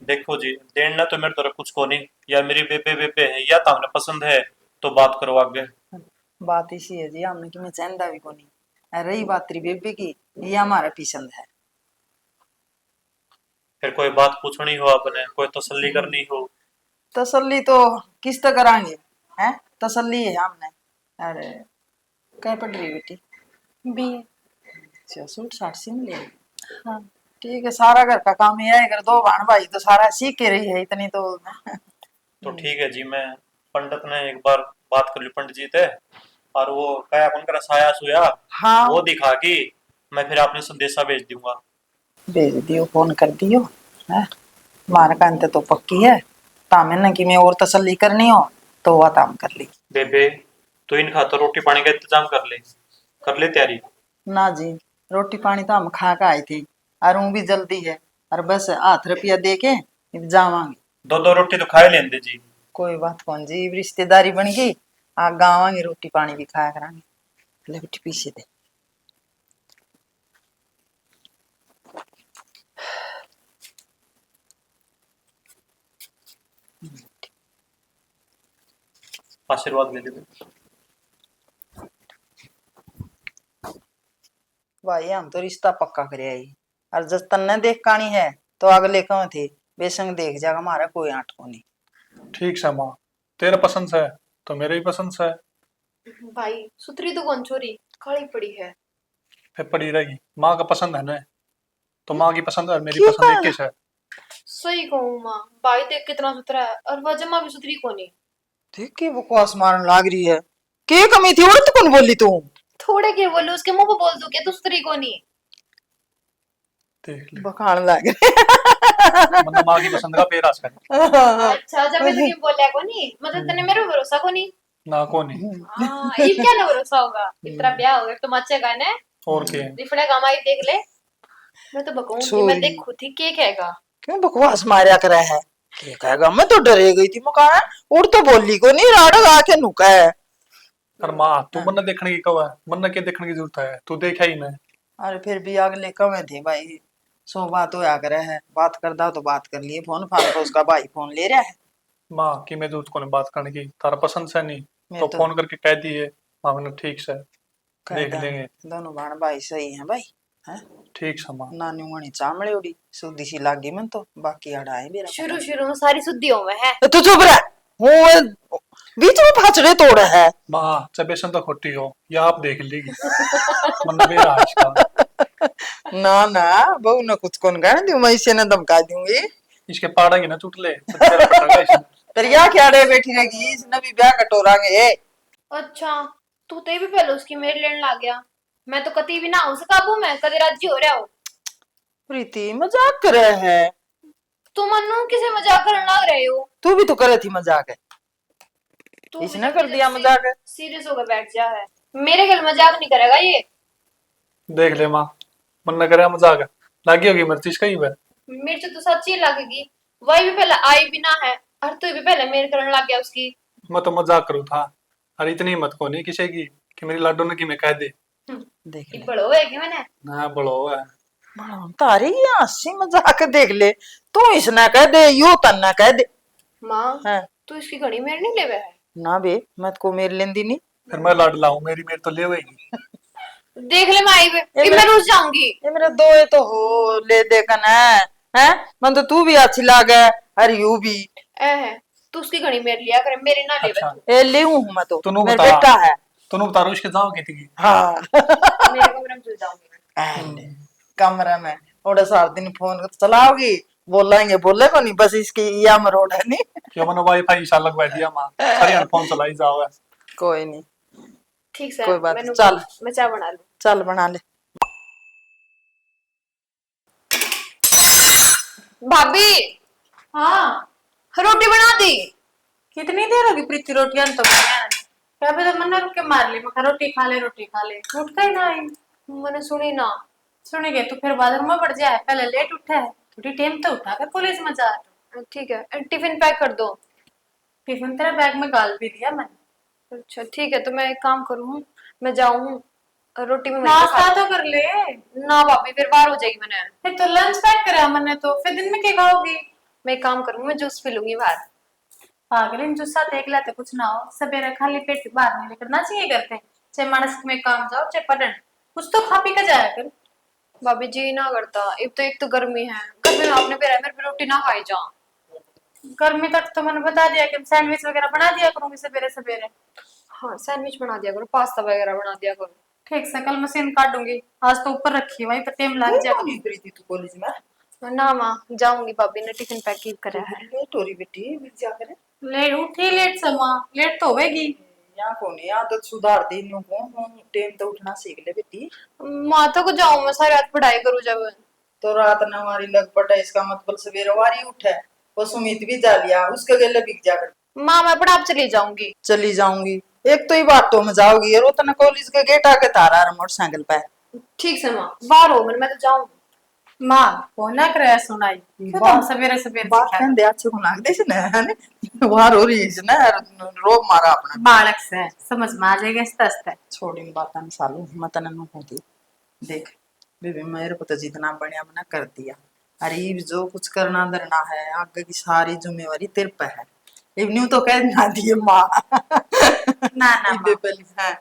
देखो जी, देना तो मेरे तरफ कुछ को नहीं। या मेरी बेबे बेबे है या तो हमने पसंद है तो बात करो आगे। बात इसी है जी, हमने कि मैं चंदा भी कोनी। रही बात तेरी बेबे की, ये हमारा पसंद है। फिर कोई बात पूछनी हो आपने, कोई तसल्ली करनी हो। तसल्ली तो किस तरह कराएंगे? हैं? तसल्ली है हमने। अरे क्या पढ़ रही है बेटी? बी। अच्छा, सूट साट सिल ले। हाँ ठीक है, सारा घर का काम ये है, अगर दो बहन भाई तो सारा सीख के रही है इतनी तो। तो ठीक है जी, मैं पंडित ने एक बार बात कर ली पंडित जी थे, और वो क्या अपन का साया सुया हाँ वो दिखा के मैं फिर आपने संदेशा भेज दूंगा। भेज दियो, फोन कर दियो। है मार का अंत तो पक्की है। तामे न कि मैं और तसल्ली करनी हो तो वह ताम कर ली। बेबे, तो इन खाता रोटी पानी का इंतजाम कर ले तैयारी। ना जी, रोटी पानी तो हम खा के आई थी, और ऊँ भी जल्दी है, और बस हाथ रुपया दे के जावांगे। दो दो रोटी तो खाए लेंदे जी। कोई बात कौन जी, रिश्तेदारी बन गई। आ गावांगे, रोटी पानी भी खाया करांगे। ले बेटी पीछे दे। आशीर्वाद ले ले। भाई हम तो रिश्ता पक्का करे आई, और जब तन्ने देख कानी है तो अगले कौन थे? बेसंग देख जाएगा, हमारा कोई आंट को नहीं। ठीक से माँ, तेरा पसंद से है तो मेरे भी पसंद से है। भाई सुतरी तो कौन छोरी काली पड़ी है। फिर पड़ी रहेगी, माँ का पसंद है ना, तो माँ की पसंद है और मेरी क्यों पसंद एक कहा? किस है। सही कहूँ माँ, भाई देख कितना सुथरा है और वह जमा भी सुथरी को नहीं। देख के बकवास मारने लाग रही है। के कमी थी औरत कौन बोली तू? थोड़े के बोले उसके मुंह पे बोल दो क्या तू सुथरी को नहीं। देख ले, बखान लाग मतलब माँ की पसंद का पेड़ आस रही। अच्छा जब मैं तुझे बोला को नहीं मतलब तेने मेरे पे भरोसा को नहीं। ना को नहीं। हाँ ये क्या ना भरोसा होगा, इतना ब्याह हो गया तो मचे गए ना। और क्या। रिफड़े कमाई देख ले। मैं तो बकूंगी, मैं छोरी देखू थी के कहेगा। क्यों बकवास मारा करा है? के कहेगा? मैं तो डरे गई थी मकान। और तो बोली को नहीं, राड़ा आके नुका है। पर माँ तू मन देखने की कब है, मन के देखने की जरूरत है, तू देखा ही नहीं। अरे फिर भी अगले कमे थे भाई। सो बात होया करे है, बात करदा तो बात कर लिए, फोन फान तो उसका भाई फोन ले रहा है। माँ कि मैं जरूरत को नहीं बात करने की, तारा पसंद से नहीं मैं तो तो फोन करके कह दिए। हाँ मैंने ठीक से देख कहता लेंगे। दोनों बहन भाई सही हैं भाई। है ठीक से माँ। नानी वानी चामड़े उड़ी सूदी सी लागी मन तो बाकी अड़ाए मेरा शुरू शुरू में सारी शुद्धियों में है। तो चुप रह। वो बीच में फाचड़े तोड़ है। माँ चबेशन तो खोटी हो, या आप देख लेगी। मन बेरा है इसका। ना ना, बहू ना कुछ कौन कहने दूं, मैं इसे ना धमका दूंगी। इसके पाड़ा की ना चुट ले तो तेरा पटागा इसमें। फिर या क्या रे बैठी रहेगी, इसने भी ब्याह कटोरांगे। अच्छा तू तो भी पहले उसकी मेरी लेने लग गया। मैं तो कती भी ना हूं से काबू में कदे राजी हो रहा हो। प्रीति मजाक कर रहे है। तुम मन्नू किसे मजाक करने लग रहे हो। तू भी तो करे थी मजाक है। तू भी इसने जब कर दिया मजाक है। सीरियस होकर बैठ जा है। मेरे घर मजाक नहीं करेगा ये। देख ले माँ, मन न करे मजाक लागी होगी मिर्ची इसका ही है। मिर्च तो सच्ची लगेगी। वही भी पहले आई भी ना है और तू भी पहले मेरे करने लग गया उसकी। मैं तो मजाक करूँ था, अरे इतनी हिम्मत को नहीं किसी की कि मेरी लाडो ने कि मैं कह दे। देख ले बड़ो है कि मैंने। ना बड़ो है। तारी ये हंसी मजाक देख ले। तू इसने कह दे, यो तन्ना कह दे। माँ है तू इसकी घड़ी मेरे नहीं लेवे है। ना बे, मैं को मेरे लेंदी नहीं। फिर मैं लाड लाऊं, मेरी मेर तो ले होगी। देख ले मैं आई हुई, ये फिर मैं रुस जाऊंगी। ये मेरे दो ये तो हो ले दे कन है। मन तो तू भी अच्छी लागे, अरे यू भी। है तू उसकी घड़ी मेरे लिया करे, मेरे ना लेवे अच्छा तू। ए ले हूं मैं तो, तूने मेरा बता, बेटा है। तूने बता रो इसके जाओ की थी। हाँ मेरे कमरे में चल जाऊंगी मैं। ऐले, कमरे में थोड़ा सारा दिन फोन चलाओगी, बोलेंगे बोले को नहीं, बस इसकी या में रोड है नहीं। क्यों मैंने वाईफाई ईशा लगवा दिया माँ, सारी हेडफोन चलाई जाओ है। कोई नहीं, ठीक से कोई बात मैंने चल। मैं चाय बना लूं। चल बना ले। भाभी हाँ। रोटी बना दी। कितनी देर होगी प्रीति रोटियां तो बनाया क्या पता मन्ना रुक के मार ली मैं रोटी खा ले रोटी खा ले उठ का ही ना आई। मैंने सुनी ना। सुनेगे तो फिर बाजार में बढ़ जाए, पहले लेट उठा है थोड़ी टाइम तो उठा कर पुलिस में जा। ठीक है टिफिन पैक कर दो। टिफिन तेरा बैग में डाल भी दिया मैंने। अच्छा ठीक है तो मैं एक काम करूँ, मैं जाऊँ रोटी में नाश्ता तो कर ले। ना भाभी फिर बाहर हो जाएगी मैंने। फिर तो लंच पैक करा मैंने तो फिर दिन में क्या खाओगी? मैं एक काम करूंगी, मैं जूस पी लूंगी बाहर। पागल इन जो साथ एक लाते कुछ ना हो, सवेरे खाली पेट बाहर नहीं निकलना चाहिए घर पे। चाहे मानस में काम जाओ चाहे पढ़न, कुछ तो खा पी के जाया कर। भाभी जी ना करता, एक तो गर्मी है, गर्मी में आपने मेरे पे रोटी ना खाई जा। गर्मी तक तो मैंने बता दिया कि सैंडविच वगैरह बना दिया करूंगी सवेरे सवेरे। हाँ सैंडविच बना दिया करो, पास्ता वगैरह बना दिया करो। ठीक से कल मशीन काटूंगी, आज तो ऊपर रखी है वहीं पर टाइम लग गई जाएगा। कौन है प्रीति तू कॉलेज में? ना माँ, जाऊंगी, भाभी ने टिफिन पैक की करा है। लेट हो रही बेटी, बिक जा करे। लेट उठी, लेट समा, लेट तो होगी। यहाँ कौन है, आदत सुधार दे न्यू को, टाइम तो उठना सीख ले बेटी। माँ तो को जाऊं, मैं सारी रात पढ़ाई करूँ जब। तो रात न हमारी लग पटा, इसका मतलब सवेरे वारी उठे। वो सुमित भी जा लिया, उसके गले बिक जा कर। माँ मैं पढ़ा चली जाऊंगी। चली जाऊंगी, एक तो ही बातों में जाओगी, और उतना कॉलेज के गेट आके तारा मोटरसाइकिल पे। ठीक से माँ, बाहर हो मैं तो जाऊँ। माँ वो ना करे सुनाई, क्यों तुम सवेरे सवेरे बात सिखाए? कहने अच्छे को नाक देश ने है ने वार हो रही है ना, रोब मारा अपना। बालक से समझ में आ जाएगा इस तरह। छोड़ी बात न सालू मतन न होती। देख बेबी मेरे को तो जितना बढ़िया मना कर दिया। अरे ये जो कुछ करना धरना है, आगे की सारी जिम्मेवारी तेरे पे है। इवनिंग तो कह ना दिए माँ। ना ना इबे माँ, पहले है।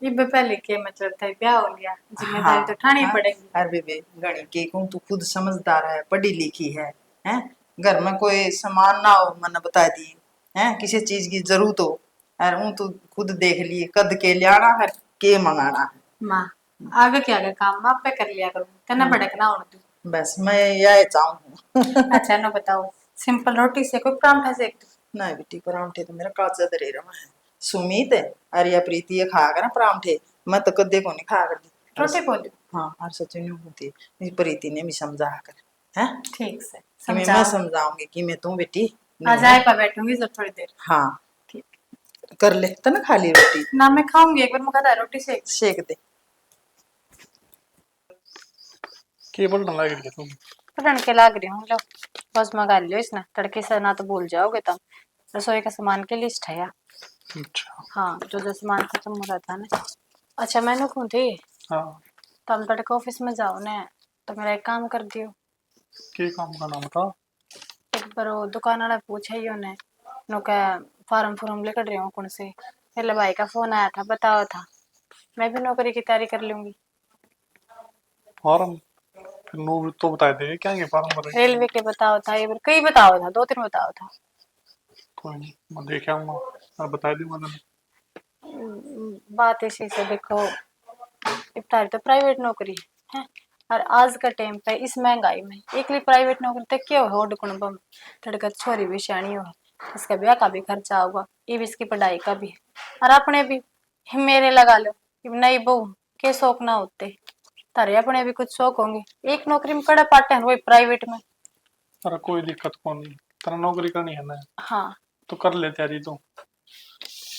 ये पहले के मतलब था ब्याह हो गया, जिम्मेदारी हाँ, तो उठानी हाँ। पड़ेगी। अरे बेबे गणी के को तू खुद समझदार है, पढ़ी लिखी है, हैं? घर में कोई सामान ना हो मन बता दी, हैं? किसी चीज की जरूरत हो, अरे हूँ तू खुद देख लिए कद के लियाना है, के मंगाना है। माँ आगे क्या आगे काम माँ पे कर लिया करूँ, तना भड़कना हो तू। बस मैं यह चाहूँ। अच्छा ना बताओ, सिंपल रोटी से कोई परांठा सेक दो। नहीं बेटी परांठे तो मेरा काजा दरे रहा है। सुमित अरे प्रीति ये खाया कर परांठे, मैं तो कदे को नहीं खाया करती। रोटी बोल हाँ और सच नहीं होती, मेरी प्रीति ने भी समझा कर, हैं? ठीक से कि मैं समझाओ। समझाऊंगी कि मैं तू बेटी आ जाए पर बैठूंगी जब थोड़ी देर। हाँ ठीक कर ले तो ना खाली रोटी ना, मैं खाऊंगी एक बार मुझे रोटी सेक। सेक दे। केबल डला गिर गया तुम। पढ़ने के लाग रही हूँ, लो बस मंगा लियो इसने, तड़के से ना तो भूल जाओगे तुम। रसोई का सामान की लिस्ट है यार। अच्छा। हाँ जो जो सामान खत्म हो रहा था ना। अच्छा मैंने कौन थी, हाँ तुम तड़के ऑफिस में जाओ ना, तो मेरा एक काम कर दियो। के काम का नाम था? एक बार वो दुकान वाला पूछा ही उन्हें, नो का फार्म फॉर्म लेकर रही हूँ कौन से, मेरे भाई का फोन आया था बताओ था, मैं भी नौकरी की तैयारी कर लूंगी। फॉर्म? फिर नो तो बता दे क्या ये फॉर्म भरे। रेलवे के बताओ था, एक बार कई बताओ था, दो तीन बताओ था। कोई नहीं मैं देख आऊंगा और बता दूंगा तुम। बात इसी से देखो, इफ्तारी तो प्राइवेट नौकरी है, और आज का टाइम पे इस महंगाई में एक लिए प्राइवेट नौकरी तक क्या हो कुणबम लड़का छोरी भी सियाणी हो, इसका ब्याह का भी खर्चा होगा, ये भी इसकी पढ़ाई का भी, और अपने भी मेरे लगा लो नहीं बहू के शौक ना होते, तारे अपने भी कुछ शौक होंगे, एक नौकरी में कड़ा पाटे हैं वही प्राइवेट में। अरे कोई दिक्कत को नहीं, तेरा नौकरी करनी है ना हाँ तो कर ले तैयारी तो।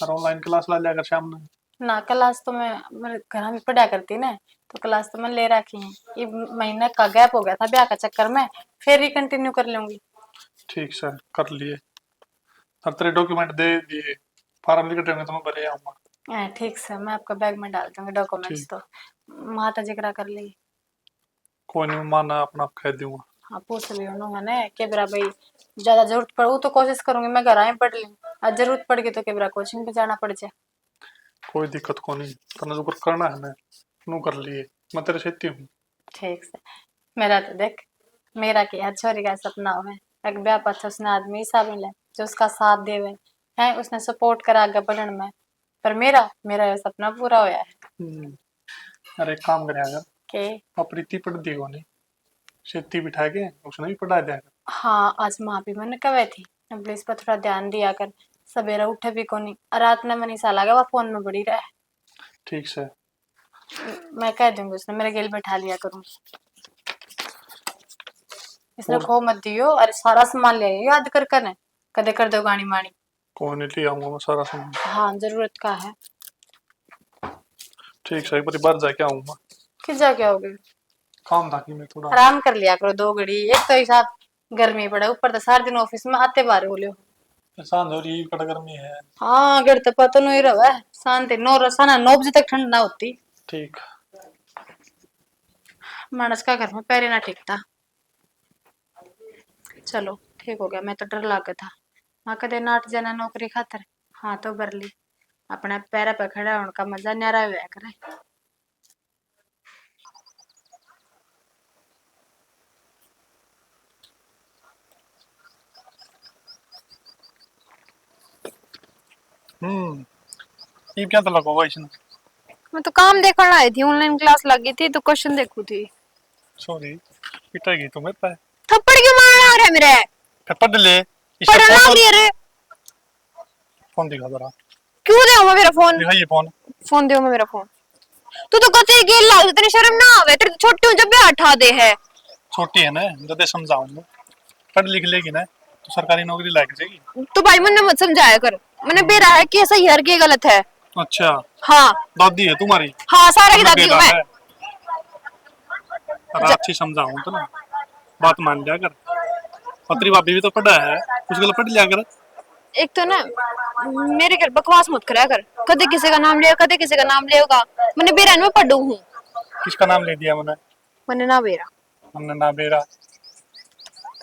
और ऑनलाइन क्लास ला लिया कर शाम में। ना क्लास तो मैं मेरे घर में पढ़ा करती ना, तो क्लास तो मैं ले रखी है, ये महीने का गैप हो गया था ब्याह का चक्कर में, फिर ही कंटिन्यू कर लूंगी। ठीक सर कर लिए, और तेरे डॉक्यूमेंट दे दिए, फार्म लिख देंगे तो मैं भरे आऊंगा। हाँ, ठीक है मैं आपका बैग में डाल दूंगी डॉक्यूमेंट्स, ठीक तो माता जिक्रा कर ली। कोई नहीं माना अपना कह दूंगा। हाँ पूछ लियो उन्होंने के बेरा भाई ज्यादा जरूरत पड़े वो तो कोशिश करूंगी मैं घर आए पढ़ लूँ, और जरूरत पड़ गई तो के बेरा कोचिंग पे जाना पड़ जाए। कोई दिक्कत को नहीं, तेने जो करना है ना नू कर लिए, मैं तेरे से हूँ। ठीक से मेरा तो देख, मेरा क्या छोरी का सपना हो है एक ब्याह पाछा उसने आदमी ऐसा मिले जो उसका साथ देवे है, उसने सपोर्ट करा आगे बढ़ने में, पर मेरा मेरा ये सपना पूरा होया है। अरे एक काम करे अगर के अप्रीति पढ़ दी को नहीं, खेती बिठा के उसने भी पढ़ा दिया कर। हाँ आज माँ भी मैंने कवे थी प्लीज पर थोड़ा ध्यान दिया कर, सवेरा उठे भी को नहीं, और रात में मनीषा लगा वह फोन में बड़ी रहे। ठीक से मैं कह दूंगी उसने मेरे गेल बैठा लिया करूँ, इसने और- खो मत दियो, अरे सारा सामान ले आइयो याद कर कर कदे कर दो गानी मानी। कोई नहीं ले आऊंगा मैं सारा सामान। हाँ जरूरत का है। ठीक से एक बार बाहर जाके आऊंगा, किस जाके आओगे? काम था कि मैं थोड़ा। आराम कर लिया करो दो घड़ी, एक तो हिसाब गर्मी पड़े ऊपर तो सारे दिन ऑफिस में आते बारे बोले। सांझ हो रही कड़ गर्मी है। हाँ अगर तो पता नहीं रहा शांति 9 बजे तक ठंड ना होती। ठीक मानस का घर में पैरे ना टिकता। चलो ठीक हो गया, मैं तो डर लग था। माँ कदे नाट जाना नौकरी खातर, हाँ तो भर ली। अपने पैर पे खड़ा होने का मजा न्यारा हुआ करे। ये क्या तो लगा हुआ इसने। मैं तो काम देखने आई थी, ऑनलाइन क्लास लगी थी तो क्वेश्चन देखू थी। सॉरी, पिटाई तुम्हें पे। थप्पड़ क्यों मार रहा है मेरे? पढ़ ले। पढ़ना लग रही है रे। फोन दिखा जरा। क्यों दे मेरा फोन? दिखा ये फोन। फोन दे मेरा फोन। तू तो कते गेल लाग, तेरी शर्म ना आवे? तेरे तो छोटी हूं जब भी उठा दे है। छोटी है ना, जदे समझाऊंगा। पढ़ लिख लेगी ना तो सरकारी नौकरी लग जाएगी। तो भाई मैंने मत समझाया कर, मैंने बेरा है कि सही है कि गलत है। अच्छा, हाँ दादी है तुम्हारी? हाँ, सारा की दादी हूँ मैं। अरे अच्छी समझाऊं तो ना, बात मान लिया कर। पत्री भाभी भी तो पढ़ा है, कुछ गलत पढ़ लिया कर। एक तो ना मेरे घर बकवास मत करा कर, कदे किसी का नाम लिया कदे किसी का नाम लेगा। मैंने बेरा में पढ़ू हूँ। किसका नाम ले दिया मैंने? मैंने ना बेरा। हमने ना बेरा।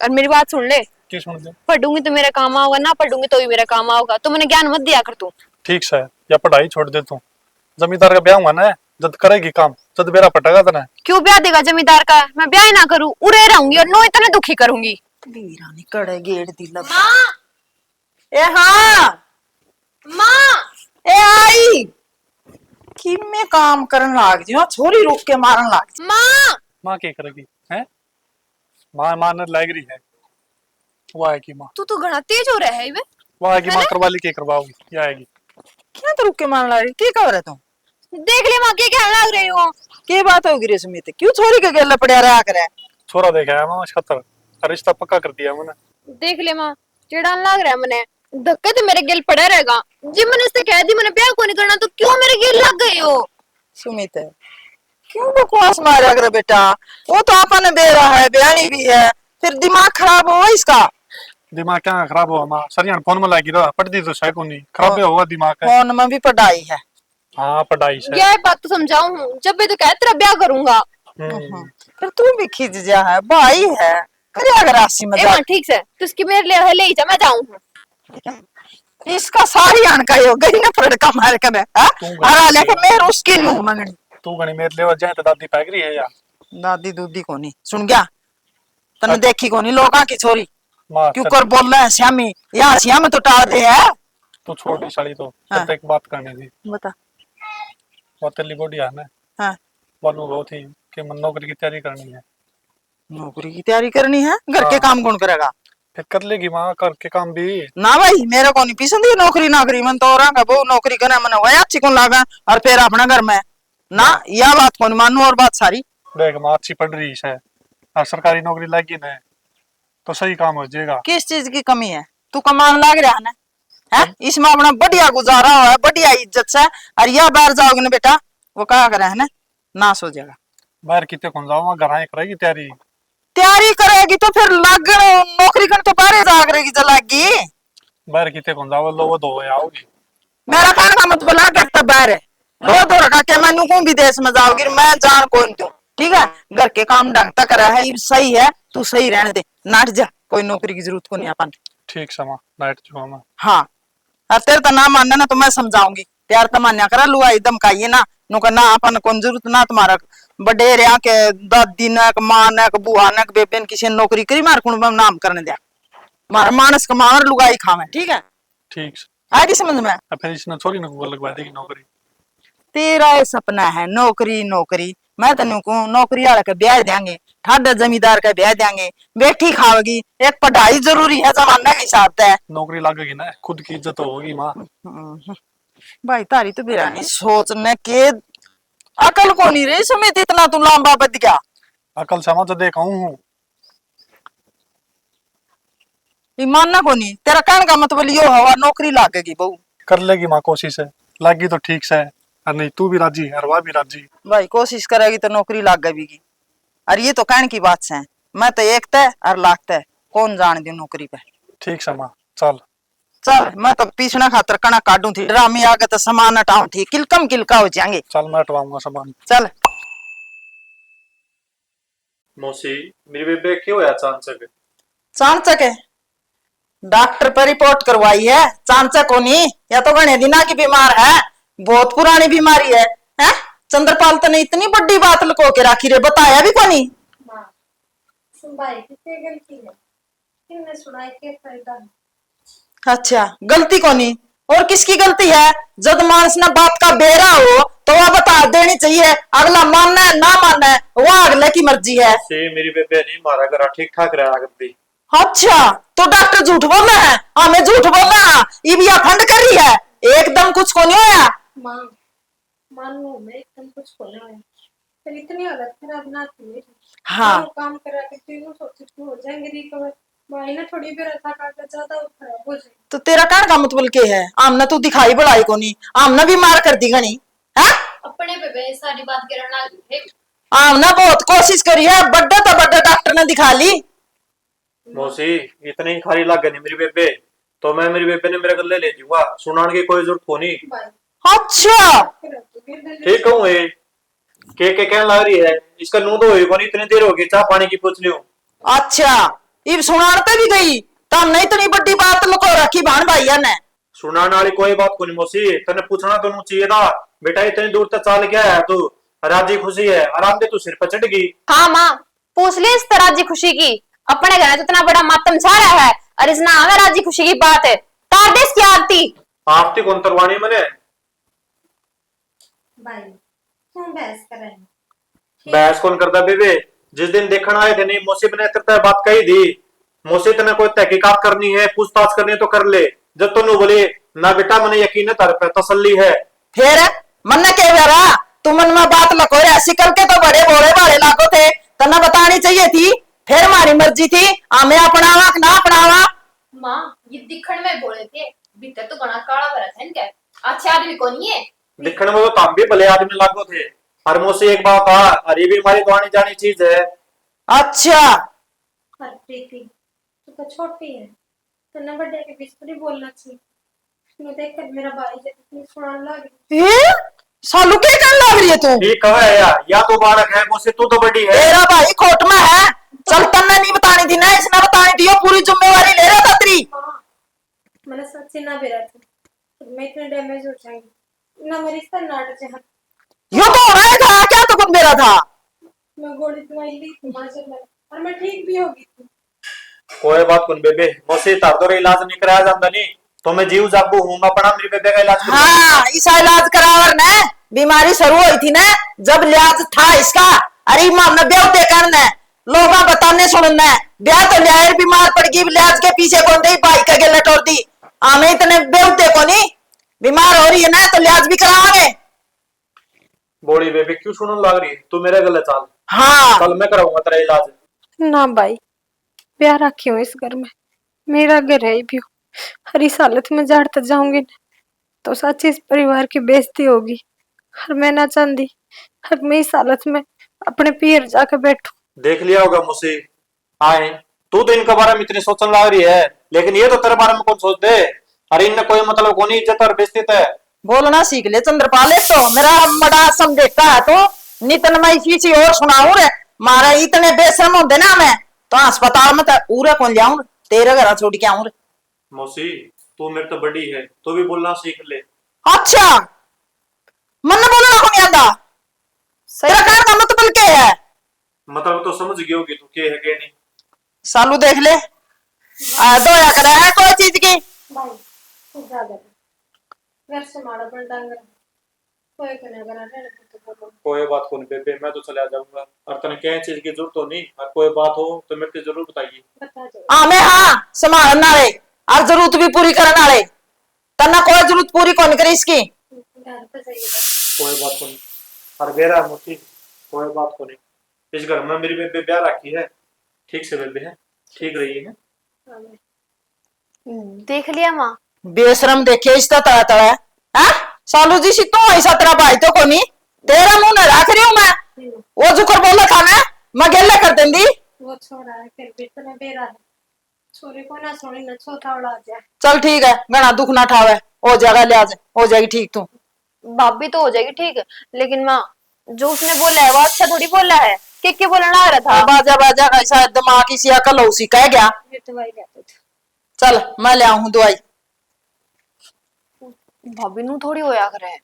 और मेरी बात सुन ले, क्या सुन दे? पढ़ूंगी तो मेरा काम आओगा, ना पढ़ूंगी तो भी मेरा काम आओगा। तो मैंने ज्ञान मत दिया कर तू। ठीक है, या पढ़ाई छोड़ दे तू। जमींदार का ब्याह हुआ ना, जद करेगी काम जद बेरा पटेगा तना। क्यों ब्याह देगा जमींदार का? मैं ब्याह ही ना करूं, उरे रहूंगी और नो इतना दुखी करूंगी। वीरानी कड़े गेड़ दी लग। माँ, ए हाँ, माँ, ए आई कि मैं काम करन लाग जी, छोरी रोक के मारन लाग जी। माँ। माँ क्या करेगी है? माँ मानत लाग रही है। वो आएगी माँ। तू तो घना तेज हो रहा है बे। वो आएगी माँ, करवा ली के करवाओगी, ये आएगी। क्या तो रुक के मारन लाग रही? की खबर है तू? देख ले माँ, क्या कहने लग रही हो? की बात होगी रे सुमित? क्यों छोरी के गेला पड़या रहा करे? छोरा देखा है माँ, छतर रिश्ता पक्का कर दिया मैंने। देख ले माँ, चिढ़ान लग रहा है मने। धक्के तो मेरे गिल पड़ा रहेगा। जी मैंने इससे कह दी मैंने ब्याह को नहीं करना, तो क्यों मेरे गिल लग गई हो? सुमित क्यों बकवास मारा करे बेटा? वो तो आपने दे रहा है, बयानी भी है, फिर दिमाग खराब हो इसका। दिमाग क्या खराब हुआ माँ? सरियान फोन में लागी रहा, पढ़ती तो शायद को नहीं, खराब भी होगा दिमाग है। फोन में भी पढ़ाई है। हाँ पढ़ाई से। यह बात तो समझाऊं हूँ, जब भी तो कह तेरा ब्याह करूंगा। फिर तू भी खिंच जा है, भाई है, करे अगर आसी ए मजाक। माँ ठीक है, तो इसकी मेरे लिए है, ले ही जा, मैं जाऊं। इसका सारी अणका हो गई ना फड़का मार के मैं, हां? तू अरे लेके मैं उसकी नहीं मंगनी। तू गणी मेरे लेवा जाए तो दादी पैग रही है यार। दादी दूधी को नहीं सुन गया, तने देखी को नहीं लोगा की छोरी माँ क्यों कर बोल रहा है श्यामी? यहाँ श्याम तो टाल दे है। तू छोटी साड़ी तो हाँ। एक बात करनी थी। बता। वो तेली बॉडी है ना, हाँ, बोलू वो थी कि मन नौकरी की तैयारी करनी है। नौकरी की तैयारी करनी है? घर के हाँ। काम कौन करेगा? फिर कर लेगी माँ, कर के काम भी। ना भाई मेरे को नहीं पसंद है नौकरी। नौकरी मन तो रहा वो नौकरी करे मन वह अच्छी कौन लागा और फिर अपना घर में ना, यह बात कौन मानू और बात सारी। देख माँ अच्छी पढ़ रही है और सरकारी नौकरी लगी ना तो सही काम हो जाएगा। किस चीज की कमी है? तू कमान लाग रहा है ना, है? इसमें अपना बढ़िया गुजारा हुआ है, बढ़िया इज्जत से, और यह बाहर जाओगे ना बेटा वो कहा करे है ना, नाश हो जाएगा। बाहर कितने कौन जाऊंगा, घर आए करेगी तैयारी। तैयारी करेगी तो फिर लग नौकरी कर तो बाहर जा करेगी जलागी। बाहर कितने कौन जाओ, लो वो दो आओगी। मेरा कहने का मतलब लाग रखता बाहर है, रो दो रखा के मैं को विदेश में जाओगी, मैं जान कौन तू। ठीक है, घर के काम ढंग तक करा है, सही है, तू सही रहने दे, नाट जा, कोई नौकरी की जरूरत को नहीं अपन। ठीक समा नाइट जो मैं। हाँ, और तेरे तो ना मानना ना तो मैं समझाऊंगी, त्यार तो मान्या करा लुआ एकदम काइए ना, नु ना अपन कौन जरूरत ना तुम्हारा बड़े रिया के दादी नक मां नक बुआ नक बेबेन किसी ने नौकरी करी मार कुण नाम करने दिया, मारा मानस का मार लुगाई खावे। ठीक है, ठीक आगे समझ में? अब फिर इसने छोरी ने लगवा देगी नौकरी। तेरा ये सपना है नौकरी नौकरी, मैं तेन को नौकरी वाले का ब्याह देंगे, ठाडा जमींदार का ब्याह देंगे, बेटी खावेगी, एक पढ़ाई जरूरी है जमाना के हिसाब से। नौकरी लगेगी ना, खुद की इज्जत होगी माँ। भाई तारी तो बिरानी सोचने के अकल को नहीं रही सुमित, इतना तू लंबा बद गया। अकल समझ देखा हूँ। मानना को नहीं, तेरा कहने का मतलब यो हवा नौकरी लागेगी बहू। कर लेगी माँ कोशिश है, लगी तो ठीक से, और नहीं तू भी राजी है, अरवा भी राजी। भाई कोशिश करेगी तो नौकरी लाग गई। और ये तो कहने की बात से, मैं तो एक तय और लाख तय, कौन जान दी नौकरी पे। ठीक समा चल। चल मैं तो पीछना खातर कणा काटू थी, ड्रामी आगे तो सामान हटाऊ थी, किलकम किलका हो जाएंगे। चल मैं हटवाऊंगा सामान। चल। मौसी मेरी बेबे क्यों है अचानक से? चाणचक है डॉक्टर पर रिपोर्ट करवाई है, चांचा को नहीं, या तो घने दिना की बीमार है, बहुत पुरानी बीमारी है। हैं? चंद्रपाल तने इतनी बड़ी बात लुको के रखी रे, बताया भी कोनी। माँ सुनवाई कितनी गलती है, किसने सुनाई के फायदा है। अच्छा, गलती कोनी और किसकी गलती है? जब मानस ना बात का बेरा हो तो वह बता देनी चाहिए, अगला मानना है ना मानना है वो अगले की मर्जी है। से मेरी बेबे नहीं मारा करा, ठीक ठाक रहा करती। अच्छा, तो डॉक्टर झूठ बोल रहा है, हमें झूठ बोल रहा है, ये भी अखंड कर रही है, एकदम कुछ को नहीं होया। माँ मान लो मैं एकदम कुछ बोला है, पर इतनी हालत खराब ना थी मेरी। हाँ। मैं काम करा के तीनों सोचती थी हो जाएंगे रिकवर, माँ ने थोड़ी भी रखा काटा ज्यादा खराब हो जाए। तो तेरा कहने का मतलब के है, आमना तू दिखाई बढ़ाई को नहीं, आमना भी मार कर दी घनी है। अपने पे सारी बात करना है। आमना बहुत कोशिश करी है, बड्डे तो बड्डे डॉक्टर ने दिखा ली। मौसी इतनी खारी लग गई मेरी बेबे, तो मैं मेरी बेबे ने मेरे गले ले जाऊंगा, सुनाने की कोई जरूरत होनी। अच्छा, ठीक हूँ ये के कहने लग रही है, इसका नू तो हुई कोनी, इतनी देर होगी चाह पानी की पूछ लियो। अच्छा, इब सुनाते भी गई तो हमने इतनी बड़ी बात लुको रखी भान भाइया ने। सुनाने वाली कोई बात को नहीं मौसी, तने पूछना तो नहीं चाहिए था, बेटा इतनी दूर तक चल गया है तू, राजी खुशी है, आराम से तू सिर पर चढ़ गई। हाँ माँ, पूछ ली इस तरह राजी खुशी की, अपने घर में तो इतना बड़ा मातम छा रहा है और इस नाम है राजी खुशी की बात है, तार देश की आरती। आरती कौन तरवानी मने? भाई तुम बहस कर रहे हो। बहस कौन करता बेबे? जिस दिन देखने आए थे नहीं मुसीब ने तेरे बात कही थी, मुसीब ने कोई तहकीकात करनी है, पूछताछ करनी है तो कर ले, जब तू बोले ना बेटा मैंने यकीन है तारे पे तसल्ली है। फिर मन के बेरा तू मन में बात लको रे, ऐसी करके तो बड़े बोले बारे लागो थे, तना बतानी चाहिए थी, फिर हमारी मर्जी थी, हमें अपनावा कि ना अपनावा। माँ ये दिखण में बोले थे, भीतर तो घना काला भरा था इनका, अच्छा आदमी कौन है? दिखने में तो ताम भी भले आदमी लागो थे, हर मुझसे एक बात था, अरे भी हमारी तो आनी जानी चीज है। अच्छा, हर प्रीति तू तो छोटी है, तन्ने बड़े के बीच थोड़ी बोलना चाहिए। मैं देख कर मेरा भाई जब इतनी सुनाने लगी। ये सालू के कहने लग रही है तू? ठीक है यार, या तो बालक है मुझसे, तू तो बड़ी है। तेरा भाई खोट में है, चल तन्ने नहीं बतानी थी ना, इसने बतानी थी, पूरी जिम्मेवारी ले रहा था तेरी। मैंने सच्ची ना बेरा था, मैं इतने डैमेज हो जाएंगे ना, मेरी सर नाटक से यो तो हो रहा था क्या, तो कुछ मेरा था। मैं गोली दवाई ली थी वहां से और मैं ठीक भी हो गई थी। कोई बात कौन बेबे, मुझसे तार इलाज नहीं कराया जाता नहीं, तो मैं जीव जाबू हूँ अपना, मेरी बेबे का इलाज करूंगा। हाँ, इसका इलाज करावर ने, बीमारी शुरू हुई थी ना, जब लिहाज था इसका, अरे माम ने ब्याह दे करना, लोग बताने सुनना, ब्याह तो लिया बीमार पड़ गई, लिहाज के पीछे कौन दी, भाई का गेला तोड़ दी, हमें इतने बेवते को नहीं, बीमार हो रही है ना तो लिहाज भी करावांगे। बोली बेबी क्यों सुनने लग रही है, तू मेरे गले चाल। हाँ, कल मैं कराऊंगा तेरा इलाज। ना भाई, प्यार रखी हूँ इस घर में, मेरा घर है भी, हर इस हालत में जाड़ तक जाऊंगी तो सच इस परिवार की बेइज्जती होगी, और मैं ना चाहती हर मैं इस हालत में अपने पीर जाकर बैठू। देख लिया होगा मुझसे आए, तू तो इनके बारे में इतनी सोचने लग रही है, लेकिन ये तो तेरे बारे में कौन सोच दे, अरे इनने कोई मतलब कौन इज्जत और बेइज्जती है। बोलना सीख ले चंद्रपाल, तो मेरा बड़ा समझेता है तो नितन मैं किसी और सुनाऊं रे, मारा इतने बेशरम होंगे ना, मैं तो अस्पताल में पूरा कौन जाऊं, तेरे घर छोड़ के आऊं रे। मौसी तू मेरे तो बड़ी है, तू भी बोलना सीख ले। अच्छा, मन बोलना कौन आता, तेरा कहने का मतलब क्या है? मतलब तो समझ गई होगी तू के है के नहीं। सालू देख ले, दोया करा है कोई चीज की। भाई तू ज्यादा घर से मारा बन डांगर कोई कने करा रहने तो बोलो। कोई बात कौन बेबे, मैं तो चला जाऊंगा, और तने क्या चीज की जरूरत तो नहीं, और कोई बात हो तो मेरे को जरूर बताइए। बता दो। हाँ, मैं हाँ संभालने वाले और जरूरत भी पूरी करने वाले, तना कोई जरूरत पूरी कौन करे इसकी। घर पे जाइए। कोई बात नहीं, और बेरा मोती कोई बात को नहीं, इस घर में मेरी बेबे ब्याह रखी है, ठीक से बेबे है, ठीक रही है। देख लिया माँ, बेशरम देखे इसका तड़ा तड़ा है, हाँ? सालू जी सी तू ऐसा तेरा भाई तो को नहीं, तेरा मुंह न रख रही हूँ मैं, वो जुकर बोला था मैं गेले कर देंगी। वो छोरा है फिर भी इतना बेरा है, छोरे को ना सोनी न छोटा उड़ा जाए। चल ठीक है, घना दुख ना ठावे, हो जाएगा लिहाज, हो जाएगी ठीक तू। भाभी तो हो जाएगी ठीक, लेकिन माँ जो उसने बोला है वो अच्छा थोड़ी बोला है, के बोलना आ रहा था। बाजा बाजा ऐसा दिमाग इसी अकल उसी कह गया। ये तो वही कहते थे। चल मैं ले आऊं दवाई। भाभी नू थोड़ी होया करे।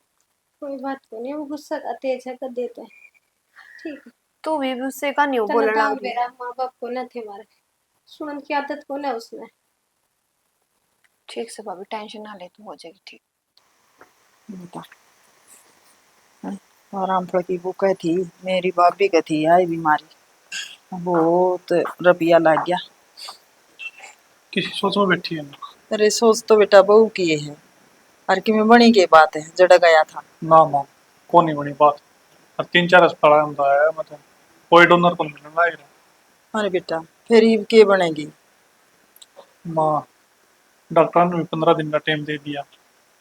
कोई बात को नहीं, वो गुस्सा का तेज है कर देते हैं। ठीक है। तू भी उससे का नहीं तना बोलने काम लग रही मेरा माँ बाप को न थे मारे, सुनन की आदत को ना उसने। ठीक से भाभी टेंशन ना ले, तू हो जाएगी ठीक। बता आराम की वो कह थी मेरी भाभी का थी आई बीमारी, बहुत रुपया लग गया। किसी सोच में बैठी है ना? अरे सोच तो बेटा बहू की है, और कि में बनी की बात है जड़ गया था। ना माँ, कौन नहीं बनी बात। और 3-4 अस्पताल में आया, मतलब कोई डोनर को मिलने लग रहा। अरे बेटा फिर ये के बनेगी। माँ, डॉक्टर ने भी 15 दिन का टाइम दे दिया,